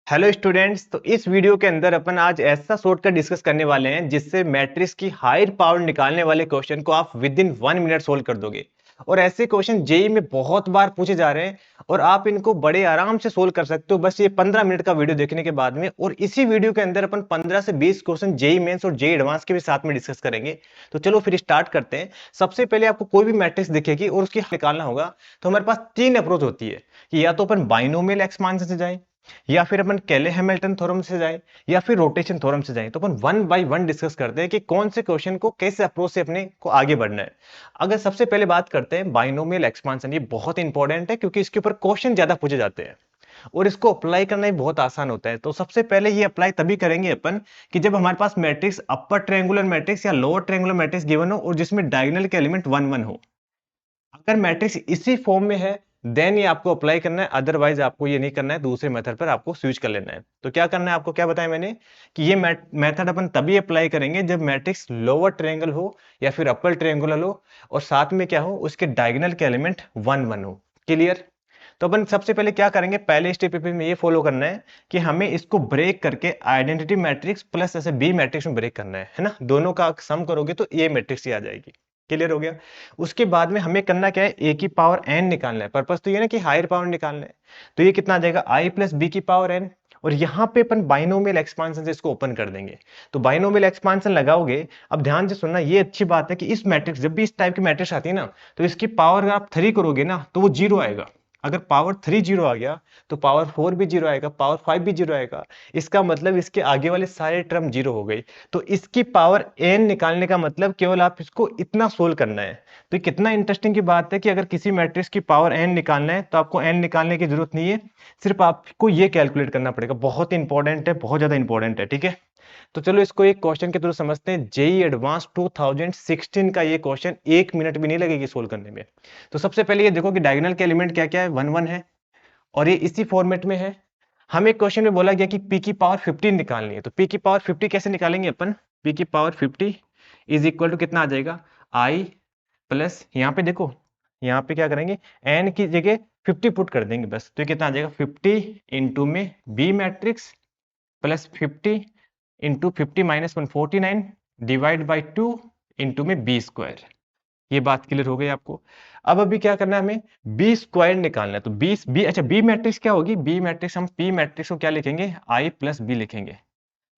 Hello students. तो इस video के अंदर अपन आज ऐसा शॉर्टकट डिस्कस करने वाले हैं जिससे मैट्रिक्स की हायर पावर निकालने वाले क्वेश्चन को आप विद इन 1 मिनट सोल्व कर दोगे। और ऐसे क्वेश्चन जेई में बहुत बार पूछे जा रहे हैं और आप इनको बड़े आराम से सोल्व कर सकते हो बस ये 15 मिनट का वीडियो देखने के बाद में। और इसी वीडियो के अंदर अपन 15 से 20 क्वेश्चन जेई मेंस और जेई एडवांस के भी साथ में डिस्कस करेंगे। तो चलो फिर स्टार्ट करते हैं। सबसे पहले आपको कोई भी मैट्रिक्स दिखेगी और उसकी निकालना होगा तो हमारे पास तीन अप्रोच होती है कि या तो अपन बाइनोमियल एक्सपांशन से जाए, या फिर अपन केले हैमिल्टन थ्योरम से जाए, या फिर रोटेशन थ्योरम से जाए। तो अपन वन बाय वन डिस्कस करते हैं कि कौन से क्वेश्चन को कैसे अप्रोच से अपने को आगे बढ़ना है। अगर सबसे पहले बात करते हैं बाइनोमियल एक्सपांशन, ये बहुत इंपॉर्टेंट है क्योंकि इसके ऊपर क्वेश्चन ज्यादा पूछे जाते हैं और इसको अप्लाई करना भी बहुत आसान होता है। तो सबसे पहले ये अप्लाई तभी करेंगे अपन कि जब हमारे पास मैट्रिक्स अपर ट्रायंगुलर मैट्रिक्स या लोअर ट्रायंगुलर मैट्रिक्स गिवन हो और जिसमें डायगोनल के एलिमेंट 1 1 हो। अगर मैट्रिक्स इसी फॉर्म में है देन ये आपको अप्लाई करना है, अदरवाइज आपको ये नहीं करना है, दूसरे मेथड पर आपको स्विच कर लेना है। तो क्या करना है आपको, क्या बताया मैंने कि ये मेथड अपन तभी अप्लाई करेंगे जब मैट्रिक्स लोअर ट्रायंगल हो या फिर अपर ट्रायंगुलर हो और साथ में क्या हो, उसके डायगोनल के एलिमेंट 1 1 हो। क्लियर। तो अपन सबसे पहले क्या करेंगे, पहले स्टेप पे में ये फॉलो करना है कि हमें इसको ब्रेक करके आइडेंटिटी मैट्रिक्स प्लस ऐसे बी मैट्रिक्स में ब्रेक करना है ना। दोनों का सम करोगे तो ए मैट्रिक्स ही आ जाएगी। क्लियर हो गया। उसके बाद में हमें करना क्या है, ए की पावर एन निकालना है। पर्पस तो ये ना कि हायर पावर निकालना है। तो ये कितना आ जाएगा, आई प्लस बी की पावर एन। और यहां पे अपन बाइनोमियल एक्सपांशन से इसको ओपन कर देंगे। तो बाइनोमियल एक्सपांशन लगाओगे। अब ध्यान से सुनना, ये अच्छी बात है कि इस मैट्रिक्स, जब भी इस टाइप की मैट्रिक्स आती है ना, तो इसकी पावर अगर आप 3 करोगे ना तो वो जीरो आएगा। अगर पावर 3 जीरो आ गया तो पावर 4 भी जीरो आएगा, पावर 5 भी जीरो आएगा। इसका मतलब इसके आगे वाले सारे टर्म जीरो हो गई। तो इसकी पावर एन निकालने का मतलब केवल आप इसको इतना सोल्व करना है। तो कितना इंटरेस्टिंग की बात है कि अगर किसी मैट्रिक्स की पावर एन निकालना है तो आपको एन निकालने की जरूरत नहीं है, सिर्फ आपको ये कैलकुलेट करना पड़ेगा। बहुत इंपॉर्टेंट है, बहुत ज्यादा इंपॉर्टेंट है। ठीक है। तो चलो इसको एक क्वेश्चन के थ्रू समझते हैं। जेई एडवांस 2016 का ये क्वेश्चन 1 मिनट भी नहीं लगेगी सोल्व करने में। तो सबसे पहले ये देखो कि डायगोनल के एलिमेंट क्या क्या है, 1 1 है और ये इसी फॉर्मेट में है। हमें क्वेश्चन में बोला गया कि पी की पावर 15 निकालनी है। तो पी की पावर 50 कैसे निकालेंगे अपन, पी की पावर 50 इज इक्वल टू कितना आ जाएगा, आई प्लस, यहाँ पे देखो, यहाँ पे क्या करेंगे, एन की जगह 50 पुट कर देंगे बस। तो ये कितना आ जाएगा, 50 इंटू में B matrix plus 50 into 50 minus 149 divide by 2 into में बी स्क्वायर। ये बात क्लियर हो गई आपको। अब अभी क्या करना है, हमें बी स्क्वायर निकालना है। तो बी अच्छा, बी मैट्रिक्स क्या होगी, बी मैट्रिक्स हम पी मैट्रिक्स को क्या लिखेंगे, आई प्लस बी लिखेंगे।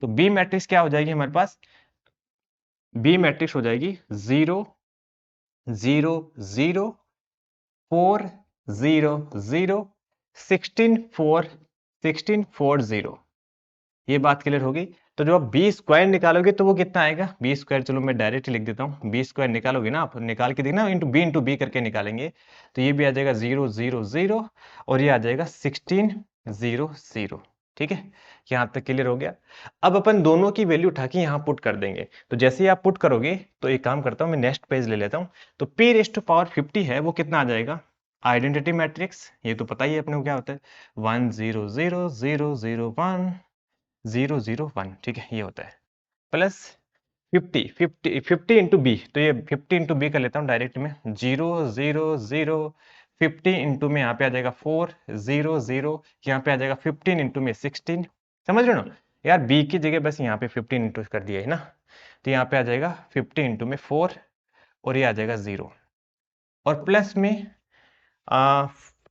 तो बी मैट्रिक्स क्या हो जाएगी हमारे पास, बी मैट्रिक्स हो जाएगी 0 0 0 4 0 0 16 4 16 4 0। ये बात क्लियर होगी। तो जब आप बी स्क्वायर निकालोगे तो वो कितना आएगा, बी स्क्वायर, चलो मैं डायरेक्ट लिख देता हूँ। बी स्क्वायर निकालोगे ना आप, निकाल के देखना, इंटू बी करके निकालेंगे। तो ये भी आ जाएगा 0 0 0 और ये आ जाएगा 16 0 0। ठीक है, यहाँ तक क्लियर हो गया। अब अपन दोनों की वैल्यू उठा के यहाँ पुट कर देंगे। तो जैसे ही आप पुट करोगे तो एक काम करता हूँ, मैं नेक्स्ट पेज ले लेता हूँ। तो पी रेस टू पावर 50 है, वो कितना आ जाएगा, आइडेंटिटी मैट्रिक्स, ये तो पता ही है अपने को क्या होता है, 1 0 0 0 0 1 0 0 1। ठीक है, ये होता है प्लस 50 50 50 इंटू बी। तो ये 50 इंटू बी कर लेता हूँ डायरेक्ट में, 0 0 0 50 इंटू में यहाँ पे आ जाएगा 4 0 0, यहाँ पे आ जाएगा 15 इंटू में 16। समझ रहे हो ना यार, बी की जगह बस यहाँ पे 15 इंटू कर दिया है ना। तो यहाँ पे आ जाएगा 50 इंटू में 4 और ये आ जाएगा 0 और प्लस में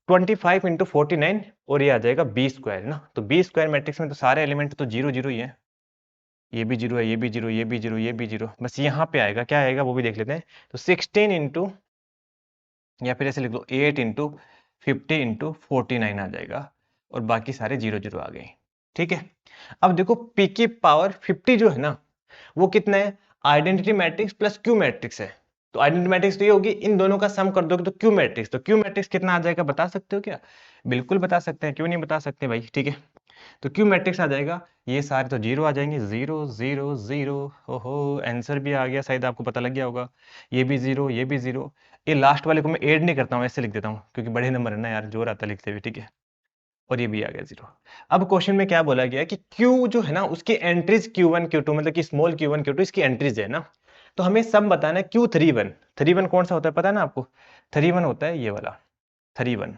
25 इंटू 49 और ये आ जाएगा बी स्क्वायर ना। तो बी स्क्वायर मैट्रिक्स में तो सारे एलिमेंट तो जीरो जीरो ही है, ये भी जीरो है, ये भी जीरो, ये भी जीरो, ये भी जीरो, बस यहाँ पे आएगा, क्या आएगा वो भी देख लेते हैं। तो 16 इंटू, या फिर ऐसे लिख लो 8 इंटू 50 इंटू 49 आ जाएगा और बाकी सारे जीरो जीरो आ गए। ठीक है। अब देखो पी की पावर 50 जो है ना, वो कितना है, identity matrix plus Q matrix है। तो आइडेंटिटी मैट्रिक्स तो ये होगी, इन दोनों का सम कर दोगे तो क्यू मैट्रिक्स। तो क्यू मैट्रिक्स कितना आ जाएगा बता सकते हो क्या, बिल्कुल बता सकते हैं, क्यों नहीं बता सकते भाई। ठीक है, तो क्यू मैट्रिक्स आ जाएगा, ये सारे तो जीरो आ जाएंगे, 0 0 0। ओहो, आंसर भी आ गया, शायद आपको पता लग गया होगा। ये भी जीरो, ये भी जीरो। ये लास्ट वाले को मैं ऐड नहीं करता हूँ, ऐसे लिख देता हूँ क्योंकि बड़े नंबर है ना यार, जोर आता है लिखते हुए। ठीक है, और ये भी आ गया जीरो। अब क्वेश्चन में क्या बोला गया कि Q जो है ना, उसकी एंट्रीज Q1 Q2, मतलब कि स्मॉल Q1 Q2 इसकी एंट्रीज है ना। तो हमें सब बताना है Q31। 31 कौन सा होता है पता है ना आपको, 31 होता है ये वाला 31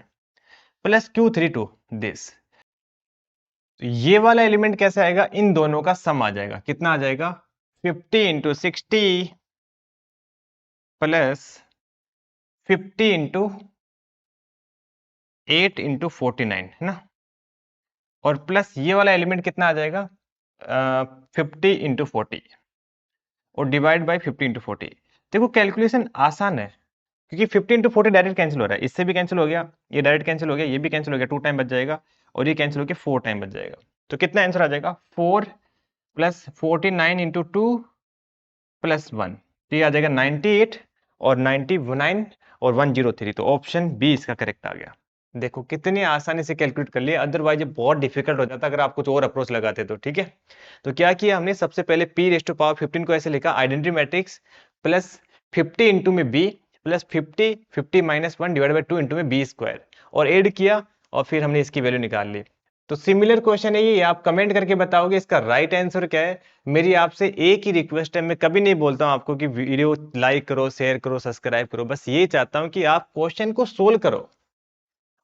प्लस Q32 दिस। तो ये वाला एलिमेंट कैसे आएगा, इन दोनों का सम आ जाएगा, कितना आ जाएगा 50 इंटू 60 प्लस 50 इंटू 8 इंटू 49 है ना, और प्लस ये वाला एलिमेंट कितना आ जाएगा 50 इंटू 40 और डिवाइड बाई 50 इंटू 40। देखो कैलकुलेशन आसान है क्योंकि 50 इंटू 40 डायरेक्ट कैंसिल हो रहा है, इससे भी कैंसिल हो गया, ये डायरेक्ट कैंसिल हो गया, ये भी कैंसिल हो गया, 2 टाइम बच जाएगा और ये कैंसिल होकर 4 टाइम बच जाएगा। तो कितना आंसर आ जाएगा 4 प्लस 49 इंटू 2 प्लस 1, तो ये आ जाएगा 98 और 99 और 103। तो ऑप्शन बी इसका करेक्ट आ गया। देखो कितनी आसानी से कैलकुलेट कर लिया, अदरवाइज ये बहुत डिफिकल्ट हो जाता अगर आप कुछ और अप्रोच लगाते तो। ठीक है, तो क्या किया हमने, सबसे पहले p रेज़ टू पावर 15 को ऐसे लिखा आइडेंटिटी मैट्रिक्स प्लस 50 इंटू में b plus 50 50 minus 1 divide by 2 into में b स्क्वायर और ऐड किया और फिर हमने इसकी वैल्यू निकाल ली। तो सिमिलर क्वेश्चन है ये, आप कमेंट करके बताओगे इसका राइट आंसर क्या है। मेरी आपसे एक ही रिक्वेस्ट है, मैं कभी नहीं बोलता हूं आपको कि वीडियो लाइक करो, शेयर करो, सब्सक्राइब करो, बस ये चाहता हूं कि आप क्वेश्चन को सोल्व करो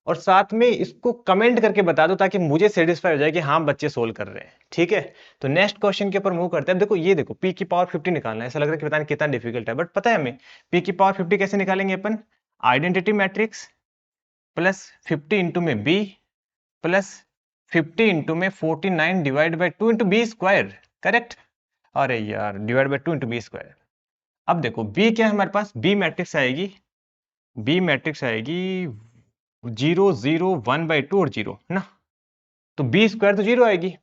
और साथ में इसको कमेंट करके बता दो ताकि मुझे सेटिस्फाई हो जाए कि हाँ बच्चे सोल्व कर रहे हैं। ठीक है, तो नेक्स्ट क्वेश्चन के ऊपर मूव करते हैं। देखो ये देखो p की पावर 50 निकालना है, ऐसा लग रहा है कि पता नहीं कितना डिफिकल्ट है, बट पता है हमें p की पावर 50 कैसे निकालेंगे अपन, आइडेंटिटी मैट्रिक्स प्लस 50 इंटू में b प्लस 50 इंटू में 49 divide by 2 into B square, correct. अरे यार divide by 2 into B square. अब देखो b क्या है हमारे पास, b मैट्रिक्स आएगी, b मैट्रिक्स आएगी 0 0 1 बाई 2 और 0 है ना, तो बी स्क्वायर तो 0 आएगी।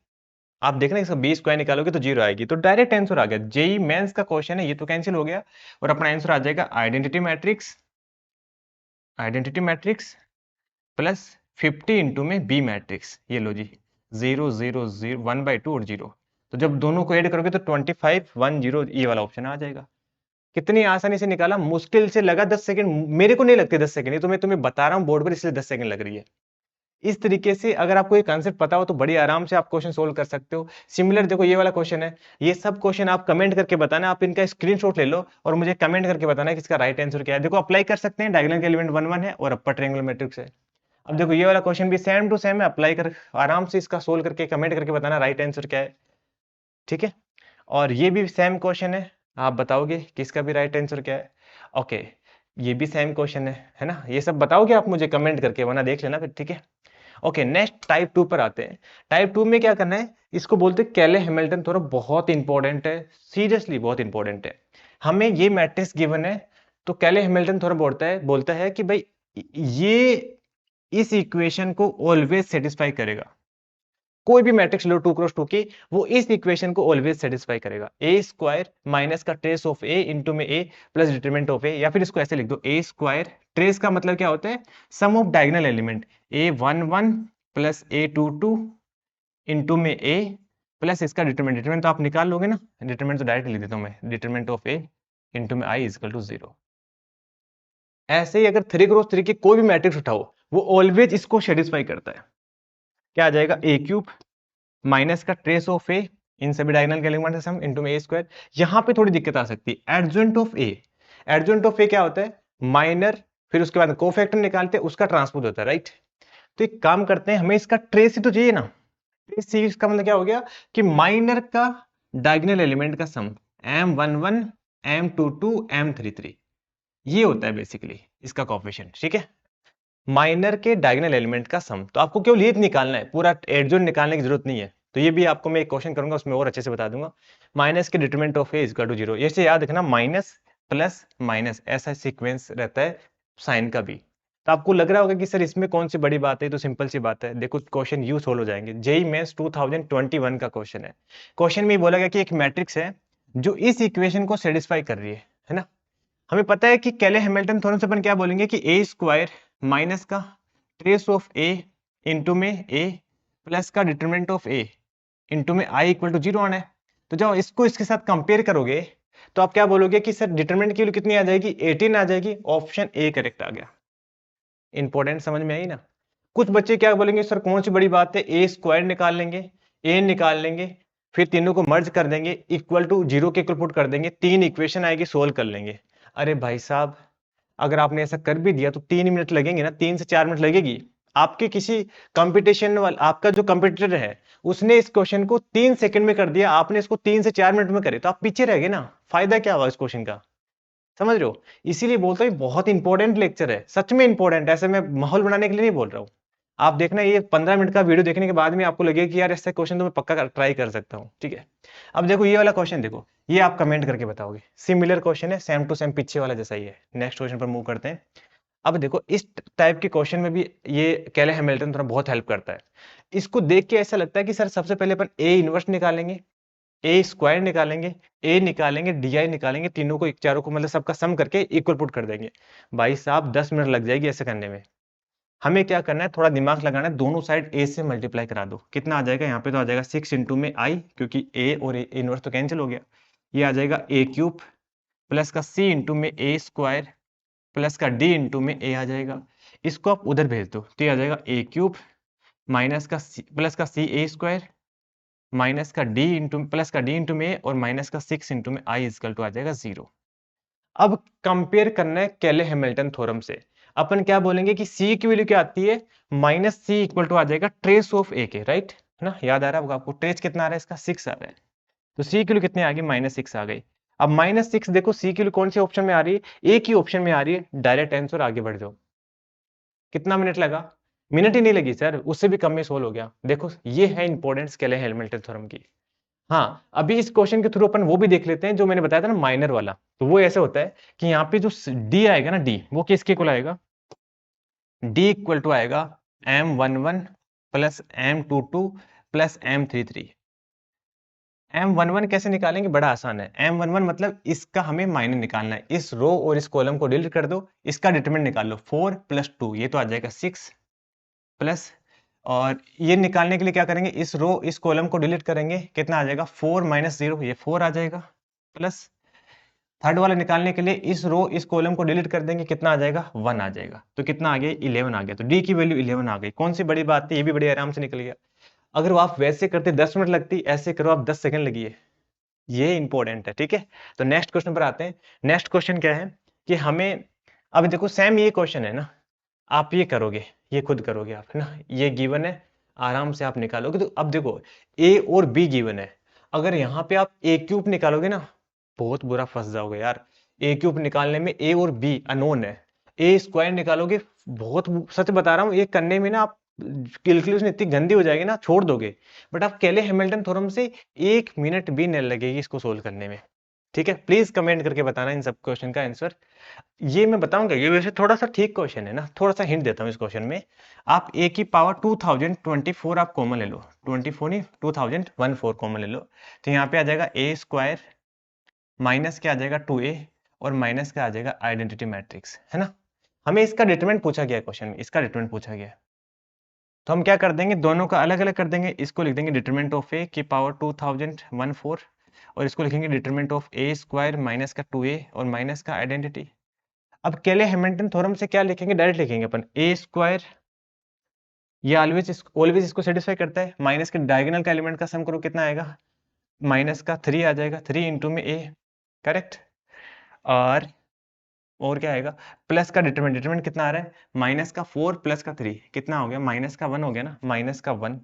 आप देखना इसका बी स्क्वायर निकालोगे तो 0 आएगी, तो डायरेक्ट आंसर आ गया। जेई मेंस का क्वेश्चन है ये, तो कैंसिल हो गया और अपना आंसर आ जाएगा आइडेंटिटी मैट्रिक्स प्लस 50 इंटू में बी मैट्रिक्स, ये लो जी 0 0 0 1 बाई 2 और 0, तो जब दोनों को ऐड करोगे तो 25 1 0 ये वाला ऑप्शन आ जाएगा। कितनी आसानी से निकाला, मुश्किल से लगा 10 सेकंड, मेरे को नहीं लगते 10 सेकंड, ये तो मैं तुम्हें बता रहा हूं बोर्ड पर इसलिए 10 सेकंड लग रही है। इस तरीके से अगर आपको ये कॉन्सेप्ट पता हो तो बड़ी आराम से आप क्वेश्चन सोल्व कर सकते हो। सिमिलर देखो ये वाला क्वेश्चन है, ये सब क्वेश्चन आप कमेंट करके बताना, आप इनका स्क्रीनशॉट ले लो और मुझे कमेंट करके बताना कि इसका राइट आंसर क्या है। देखो अप्लाई कर सकते हैं, डायगोनल का एलिमेंट 1 1 है और अपर ट्रायंगुलर मैट्रिक्स है। अब देखो ये वाला क्वेश्चन भी सेम टू सेम है, अप्लाई कर आराम से इसका सोल्व करके कमेंट करके बताना राइट आंसर क्या है। ठीक है, और ये भी सेम क्वेश्चन है, आप बताओगे कि इसका भी राइट आंसर क्या है। ओके, ये भी सेम क्वेश्चन है ना, ये सब बताओगे आप मुझे कमेंट करके, वरना देख लेना फिर। ठीक है, ओके नेक्स्ट टाइप 2 पर आते हैं। टाइप 2 में क्या करना है, इसको बोलते हैं केले हैमिल्टन थ्योरम, बहुत इंपॉर्टेंट है, सीरियसली बहुत इंपॉर्टेंट है। हमें ये मैट्रिक्स गिवन है तो केले हैमिल्टन थ्योरम बोलता है कि भाई ये इस इक्वेशन को ऑलवेज सेटिस्फाई करेगा। कोई भी मैट्रिक्स लो 2 क्रॉस 2 की, वो इस इक्वेशन को ऑलवेज सेटिस्फाई करेगा। ए स्क्वायर माइनस का ट्रेस ऑफ ए इंटू में ए प्लस डिटरमिनेंट ऑफ ए, या फिर इसको ऐसे लिख दो ए स्क्वायर, ट्रेस का मतलब क्या होता है, sum of diagonal element a 1 1 plus a 2 2 into में ए प्लस इसका डिटरमिनेंट तो आप निकाल लोगे ना, डिटरमिनेंट तो डायरेक्ट लिख देता हूं मैं, डिटरमिनेंट ऑफ ए इंटू में आई इजकल टू 0। ऐसे ही अगर 3 क्रॉस 3 की कोई भी मैट्रिक्स उठाओ वो ऑलवेज इसको सेटिस्फाई करता है। क्या आ जाएगा, ए क्यूब माइनस का ट्रेस ऑफ ए इन सभी डायगोनल के एलिमेंट सम इनटू में ए स्क्वायर। यहां पे थोड़ी दिक्कत आ सकती है, adjoint of A, adjoint of A क्या होता है, माइनर, फिर उसके बाद कोफैक्टर निकालते हैं उसका ट्रांसपोज होता है, राइट। तो एक काम करते हैं, हमें इसका ट्रेस ही तो चाहिए ना, ट्रेस सी इसका मतलब क्या हो गया कि माइनर का डायगोनल एलिमेंट का सम m11 m22 m33, ये होता है बेसिकली इसका कोफिशिएंट। ठीक है, माइनर के डायगोनल एलिमेंट का सम, तो आपको केवल ये निकालना है, पूरा एडजॉइंट निकालने की जरूरत नहीं है। तो ये भी आपको मैं एक क्वेश्चन करूंगा उसमें और अच्छे से बता दूंगा। माइनस के determinant of A equal to 0, ऐसे याद रखना, माइनस प्लस माइनस ऐसा सीक्वेंस रहता है साइन का भी। तो आपको लग रहा होगा कि सर इसमें कौन सी बड़ी बात है, तो सिंपल सी बात है, देखो क्वेश्चन यू सोल्व हो जाएंगे। जेई मेंस 2021 का क्वेश्चन है। क्वेश्चन में बोला गया कि एक मैट्रिक्स है जो इस इक्वेशन को सेटिस्फाई कर रही है ना। हमें पता है कि केले हैमिल्टन थ्योरम से अपन क्या बोलेंगे कि ए स्क्वायर माइनस का ट्रेस ऑफ ए इंटू में ए प्लस का डिटरमिनेंट ऑफ ए इंटू में आई इक्वल टू 0 आना है। तो जब इसको इसके साथ कंपेयर करोगे तो आप क्या बोलोगे कि सर डिटरमिनेंट की वैल्यू कितनी आ जाएगी, 18 आ जाएगी। ऑप्शन ए करेक्ट आ गया। इंपॉर्टेंट समझ में आई ना। कुछ बच्चे क्या बोलेंगे, सर कौन सी बड़ी बात है, ए स्क्वायर निकाल लेंगे, ए निकाल लेंगे, फिर तीनों को मर्ज कर देंगे, इक्वल टू 0 के इक्वल पुट कर देंगे, 3 इक्वेशन आएगी, सोल्व कर लेंगे। अरे भाई साहब, अगर आपने ऐसा कर भी दिया तो 3 मिनट लगेंगे ना, 3 से 4 मिनट लगेगी। आपके किसी कंपटीशन वाला, आपका जो कंपटीटर है उसने इस क्वेश्चन को 3 सेकंड में कर दिया, आपने इसको 3 से 4 मिनट में करे, तो आप पीछे रह गए ना, फायदा क्या हुआ इस क्वेश्चन का? समझ रहे हो? इसीलिए बोलता हूँ बहुत इंपॉर्टेंट लेक्चर है, सच में इंपॉर्टेंट है, ऐसे मैं माहौल बनाने के लिए नहीं बोल रहा हूँ। आप देखना ये 15 मिनट का वीडियो देखने के बाद में आपको लगेगा कि यार ऐसा क्वेश्चन तो मैं पक्का ट्राई कर सकता हूँ, ठीक है। अब देखो ये वाला क्वेश्चन देखो, ये आप कमेंट करके बताओगे, सिमिलर क्वेश्चन है, सेम टू सेम पीछे वाला जैसा ही है। नेक्स्ट क्वेश्चन पर मूव करते हैं। अब देखो इस टाइप के क्वेश्चन में भी ये केले हैमिल्टन थोड़ा बहुत हेल्प करता है। इसको देख के ऐसा लगता है कि सर सबसे पहले अपन ए इनवर्स निकालेंगे, ए स्क्वायर निकालेंगे, ए निकालेंगे, डी आई निकालेंगे, तीनों को चारों को मतलब सबका सम करके इक्वल पुट कर देंगे। भाई साहब 10 मिनट लग जाएगी ऐसे करने में। हमें क्या करना है, थोड़ा दिमाग लगाना है, दोनों साइड ए से मल्टीप्लाई करा दो। कितना आ जाएगा यहाँ पे, तो आ जाएगा 6 इंटू में आई, क्योंकि ए और ए इनवर्स तो कैंसिल हो गया। ये आ जाएगा ए क्यूब प्लस का सी इंटू में ए स्क्वायर प्लस का डी इंटू में ए आ जाएगा। इसको आप उधर भेज दो तो ये आ जाएगा ए क्यूब माइनस का सी प्लस का सी ए स्क्वायर माइनस का डी इंटू प्लस का डी इंटू में ए और माइनस का 6 इंटू में आई इजकल टू आ जाएगा 0। अब कंपेयर करना है केले हैमिल्टन थ्योरम से। अपन क्या बोलेंगे कि सी की वैल्यू क्या आती है, माइनस सी इक्वल टू आ जाएगा ट्रेस ऑफ ए के, राइट है ना, याद आ रहा होगा आपको, ट्रेस कितना आ रहा है इसका 6 आ रहा है, तो सी की वैल्यू कितनी आ गई, -6 आ गई। अब -6 देखो सी की वैल्यू कौन से ऑप्शन में आ रही है, ए की ऑप्शन में आ रही है, डायरेक्ट आंसर, आगे बढ़ जाओ। कितना मिनट लगा, मिनट ही नहीं लगी सर, उससे भी कम में सोल्व हो गया। देखो ये है इंपॉर्टेंस केले हैमिल्टन थ्योरम की। हाँ, अभी इस क्वेश्चन के थ्रू अपन वो भी देख लेते हैं जो मैंने बताया था ना माइनर वाला। तो वो ऐसे होता है कि यहाँ पे जो डी आएगा ना, डी वो किसके इक्वल आएगा, डी इक्वल टू आएगा M11 plus M22 plus M33। M11 कैसे निकालेंगे, बड़ा आसान है। M11 मतलब इसका हमें माइनर निकालना है, इस रो और इस कॉलम को डिलीट कर दो, इसका डिटरमिनेंट निकाल लो, 4 प्लस 2 ये तो आ जाएगा 6 प्लस, और ये निकालने के लिए क्या करेंगे, इस रो इस कॉलम को डिलीट करेंगे, कितना आ जाएगा 4 माइनस 0 ये 4 आ जाएगा, प्लस थर्ड वाला निकालने के लिए इस रो इस कॉलम को डिलीट कर देंगे, कितना आ जाएगा 1 आ जाएगा, तो कितना आ गया 11 आ गया, तो डी की वैल्यू 11 आ गई। कौन सी बड़ी बात थी, ये भी बड़े आराम से निकल गया। अगर वो आप वैसे करते 10 मिनट लगती, ऐसे करो आप 10 सेकंड लगी, ये इंपॉर्टेंट है, ठीक है। तो नेक्स्ट क्वेश्चन पर आते हैं। नेक्स्ट क्वेश्चन क्या है कि हमें, अब देखो सेम ये क्वेश्चन है ना, आप ये करोगे, ये खुद करोगे आप, है ना, ये गिवन है, आराम से आप निकालोगे। तो अब देखो ए और बी गिवन है, अगर यहाँ पे आप ए क्यूब निकालोगे ना, बहुत बुरा फंस जाओगे यार। ए क्यूब निकालने में ए और बी अननोन है, ए स्क्वायर निकालोगे, बहुत सच बता रहा हूँ, ये करने में ना आप कैलकुलेशन इतनी गंदी हो जाएगी ना, छोड़ दोगे। बट आप केले हैमिल्टन थ्योरम से 1 मिनट भी नहीं लगेगी इसको सोल्व करने में, ठीक है। प्लीज कमेंट करके बताना इन सब क्वेश्चन का आंसर। ये मैं बताऊंगा, ये वैसे थोड़ा सा ठीक क्वेश्चन है ना, थोड़ा सा हिंट देता हूँ इस क्वेश्चन में। आप ए की पावर 2024 आप कॉमन ले लो, 24 नहीं 2014 कॉमन ले लो, तो यहाँ पे आ जाएगा ए स्क्वायर माइनस क्या आ जाएगा 2a और माइनस क्या आ जाएगा आइडेंटिटी मैट्रिक्स, है ना। हमें इसका डिटरमिनेंट पूछा गया क्वेश्चन में, इसका डिटरमिनेंट पूछा गया, तो हम क्या कर देंगे, दोनों का अलग अलग कर देंगे। इसको लिख देंगे डिटरमिनेंट ऑफ ए की पावर 2014 और इसको लिखेंगे determinant of A square minus का 2a और माइनस का आइडेंटिटी। अब केले हैमिल्टन थ्योरम से क्या लिखेंगे, डायरेक्ट लिखेंगे अपन ए स्क्वायर, ये ऑलवेज इसको सेटिस्फाई करता है, माइनस के डायगोनल का एलिमेंट का सम करो, कितना आएगा माइनस का 3 आ जाएगा, 3 इंटू में ए, करेक्ट। और क्या आएगा, प्लस का डिटरमिनेंट कितना आ रहा है, माइनस का 4 प्लस का 3 कितना हो गया, माइनस का 1 हो गया ना, माइनस का 1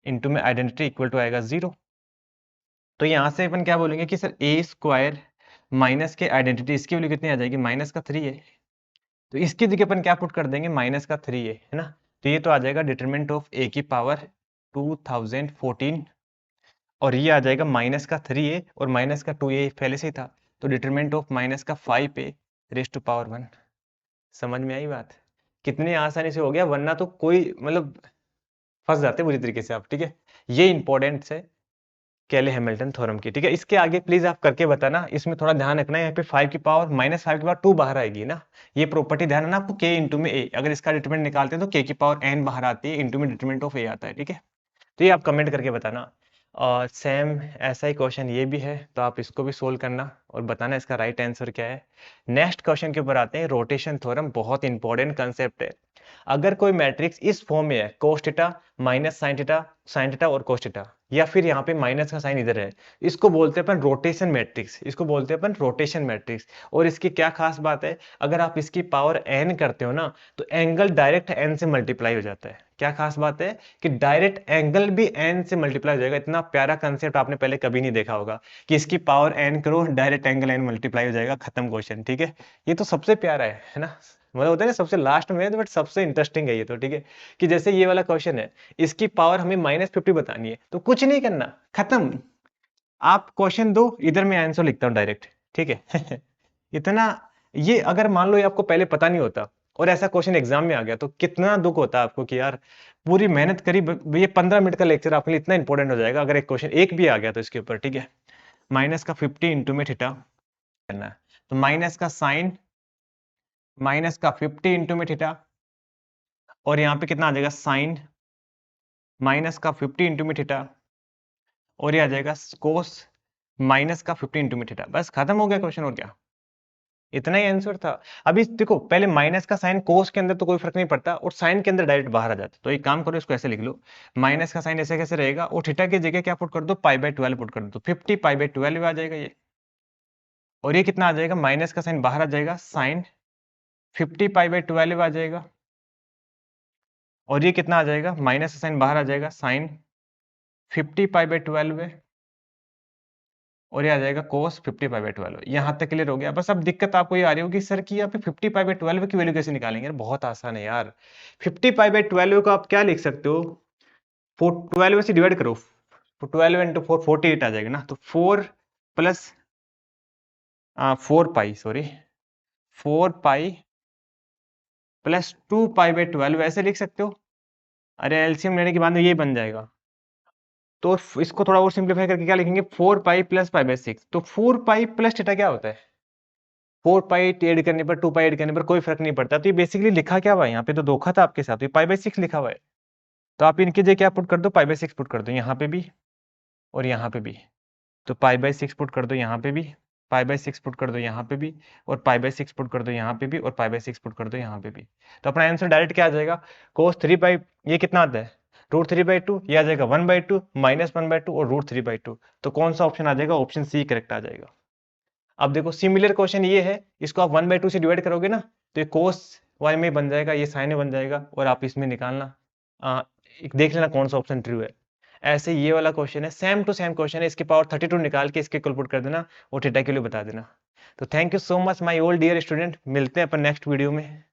इंटू में आइडेंटिटी इक्वल टू आएगा 0। तो यहां से अपन क्या बोलेंगे कि सर ए स्क्वायर माइनस के आइडेंटिटी, इसकी वैल्यू कितनी आ जाएगी, माइनस का 3 है, तो इसकी जगह अपन क्या पुट कर देंगे, माइनस का 3 है ना। तो ये तो आ जाएगा डिटरमिनेंट ऑफ ए की पावर 2014 और ये आ जाएगा माइनस का 3a और माइनस का 2a पहले से ही था, तो डिटरमिनेंट ऑफ माइनस का 5a रेज़ टू पावर 1। समझ में आई बात, कितनी आसानी से हो गया, वरना तो कोई मतलब फंस जाते बुरी तरीके से आप, ठीक है। ये इंपॉर्टेंट है केले हैमिल्टन थ्योरम की, ठीक है। इसके आगे प्लीज आप करके बताना, इसमें थोड़ा ध्यान रखना है, यहाँ पे 5 की पावर -5 की पावर 2 बाहर आएगी ना, ये प्रॉपर्टी ध्यान है ना आपको, k इंटू में a, अगर इसका डिटरमिनेंट निकालते हैं तो k की पावर n बाहर आती है, इंटू में डिटरमिनेंट ऑफ a आता है, ठीक है। तो ये आप कमेंट करके बताना। और सेम ऐसा ही क्वेश्चन ये भी है, तो आप इसको भी सोल्व करना। और बताना इसका राइट आंसर क्या है। नेक्स्ट क्वेश्चन के ऊपर आते हैं। रोटेशन थ्योरम बहुत इंपॉर्टेंट कंसेप्ट है। अगर कोई मैट्रिक्स इस फॉर्म में है, cos theta minus sine theta और cos थीटा, या फिर यहाँ पे माइनस का साइन इधर है, इसको बोलते हैं अपन रोटेशन मैट्रिक्स, इसको बोलते हैं अपन रोटेशन मैट्रिक्स। और इसकी क्या खास बात है, अगर आप इसकी पावर n करते हो ना, तो एंगल डायरेक्ट n से मल्टीप्लाई हो जाता है। क्या खास बात है कि डायरेक्ट एंगल भी n से मल्टीप्लाई हो जाएगा। इतना प्यारा कंसेप्ट आपने पहले कभी नहीं देखा होगा कि इसकी पावर n करो, डायरेक्ट एंगल n मल्टीप्लाई हो जाएगा, खत्म क्वेश्चन। ठीक है, ये तो सबसे प्यारा है ना, मतलब होता है ना सबसे लास्ट में, बट सबसे इंटरेस्टिंग है ये तो। ठीक है, कि जैसे ये वाला क्वेश्चन है, इसकी पावर हमें -50 बतानी है, तो कुछ नहीं करना, खत्म। आप क्वेश्चन दो, इधर मैं आंसर लिखता हूँ डायरेक्ट। ठीक है इतना, ये अगर मान लो ये आपको पहले पता नहीं होता और ऐसा क्वेश्चन एग्जाम में आ गया, तो कितना दुख होता आपको कि यार पूरी मेहनत करी, ये 15 मिनट का लेक्चर आपके लिए इतना इंपॉर्टेंट हो जाएगा अगर एक क्वेश्चन एक भी आ गया तो इसके ऊपर। ठीक है, -50 इंटू में थीटा करना है, तो -50 इंटू में थीटा, और यहाँ पे कितना आ जाएगा साइन -50 इंटू में थीटा, और ये आ जाएगा कोस -50 इंटू में थीटा। बस खत्म हो गया क्वेश्चन, और क्या, इतना ही आंसर था। अभी देखो, पहले माइनस का साइन कोस के अंदर तो कोई फर्क नहीं पड़ता, और साइन के अंदर डायरेक्ट बाहर आ जाता। तो एक काम करो, इसको ऐसे लिख लो, माइनस का साइन ऐसे कैसे रहेगा, और थीटा की जगह क्या पुट कर दो, π/12 पुट कर दो, 50π/12 आ जाएगा ये। और ये कितना आ जाएगा, माइनस का साइन बाहर आ जाएगा, साइन 50π/12 आ जाएगा। और ये कितना आ जाएगा, माइनस का साइन बाहर आ जाएगा, साइन 50π/12 है। और ये आ जाएगा cos 50π/12। यहाँ तक क्लियर हो गया। बस अब दिक्कत आपको ये आ रही होगी सर कि यहाँ पे 50π/12 की वैल्यू कैसे निकालेंगे, यार बहुत आसान है यार। 50π/12 को आप क्या लिख सकते हो, 12 से डिवाइड करो, 12 इंटू 4 48 आ जाएगा ना, तो 4 प्लस 4 पाई, सॉरी 4 पाई प्लस 2π/12 ऐसे लिख सकते हो। अरे एलसीएम लेने के बाद में ये बन जाएगा, तो इसको थोड़ा और सिंप्लीफाई करके क्या लिखेंगे, 4 पाई प्लस π/6। तो 4 पाई प्लस थीटा क्या होता है, 4 पाई ऐड करने पर 2 पाई ऐड करने पर कोई फर्क नहीं पड़ता। तो ये बेसिकली लिखा क्या हुआ है यहाँ पे, तो धोखा था आपके साथ, तो ये π/6 लिखा हुआ है। तो आप इनकी जगह क्या पुट कर दो, π/6 पुट कर दो यहाँ पे भी और यहाँ पे भी। तो π/6 पुट कर दो यहाँ पे भी, π/6 पुट कर दो यहाँ पे भी, और π/6 पुट कर दो यहाँ पे भी, और π/6 पुट कर दो यहाँ पे भी। तो अपना आंसर डायरेक्ट क्या आ जाएगा, cos 3 बाई, ये कितना आता है, √3/2, ये आ जाएगा 1/2 -1/2 और √3/2। तो कौन सा ऑप्शन आ जाएगा, ऑप्शन सी करेक्ट आ जाएगा। अब देखो सिमिलर क्वेश्चन ये है, इसको आप 1/2 से डिवाइड करोगे ना, तो ये कोस वाई में बन जाएगा, ये साइन में बन जाएगा, और आप इसमें निकालना देख लेना कौन सा ऑप्शन ट्रू है। ऐसे ये वाला क्वेश्चन है, सेम टू सेम क्वेश्चन है, इसकी पावर 32 निकाल के इसके इक्वल पुट कर देना और थीटा के लिए बता देना। तो thank you so much my old dear student, मिलते हैं अपन नेक्स्ट वीडियो में।